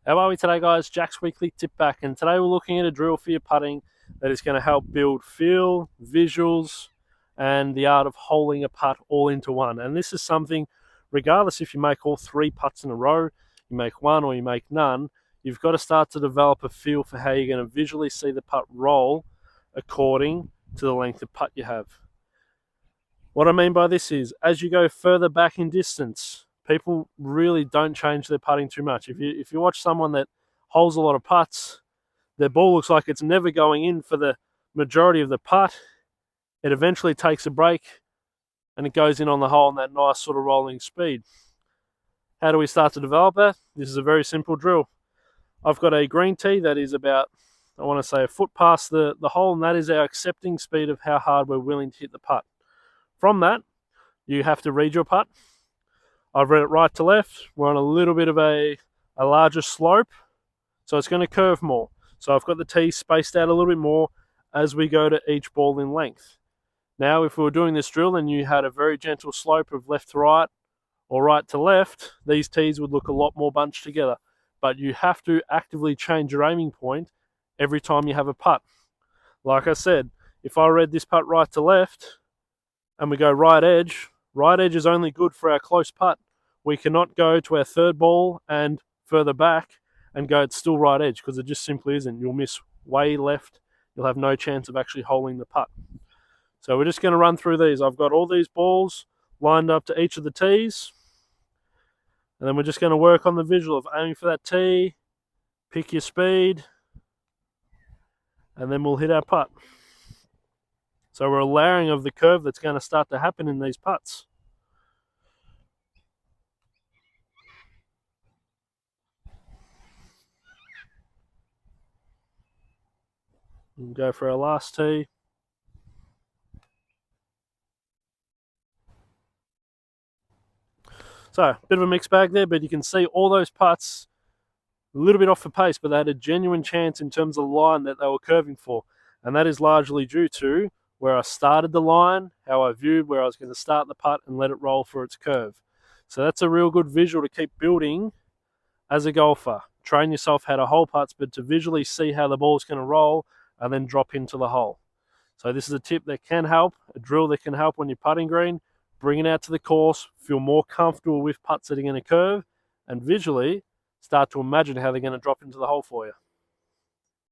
How are we today, guys? Jack's Weekly Tip Back, and today we're looking at a drill for your putting that is going to help build feel, visuals, and the art of holing a putt all into one. And this is something, regardless if you make all three putts in a row, you make one or you make none, you've got to start to develop a feel for how you're going to visually see the putt roll according to the length of putt you have. What I mean by this is, as you go further back in distance, people really don't change their putting too much. If you watch someone that holes a lot of putts, their ball looks like it's never going in for the majority of the putt. It eventually takes a break and it goes in on the hole in that nice sort of rolling speed. How do we start to develop that? This is a very simple drill. I've got a green tee that is about, I want to say, a foot past the hole, and that is our accepting speed of how hard we're willing to hit the putt. From that, you have to read your putt. I've read it right to left. We're on a little bit of a larger slope, so it's going to curve more. So I've got the tee spaced out a little bit more as we go to each ball in length. Now, if we were doing this drill and you had a very gentle slope of left to right or right to left, these tees would look a lot more bunched together. But you have to actively change your aiming point every time you have a putt. Like I said, if I read this putt right to left and we go right edge is only good for our close putt. We cannot go to our third ball and further back and go it's still right edge, because it just simply isn't. You'll miss way left. You'll have no chance of actually holing the putt. So we're just going to run through these. I've got all these balls lined up to each of the tees. And then we're just going to work on the visual of aiming for that tee, pick your speed, and then we'll hit our putt. So we're allowing of the curve that's going to start to happen in these putts. We'll go for our last tee. So, a bit of a mixed bag there, but you can see all those putts a little bit off the pace, but they had a genuine chance in terms of the line that they were curving for. And that is largely due to where I started the line, how I viewed where I was going to start the putt and let it roll for its curve. So that's a real good visual to keep building as a golfer. Train yourself how to hole putts, but to visually see how the ball is going to roll and then drop into the hole. So this is a tip that can help, a drill that can help when you're putting green. Bring it out to the course, feel more comfortable with putts that are going to curve, and visually start to imagine how they're going to drop into the hole for you.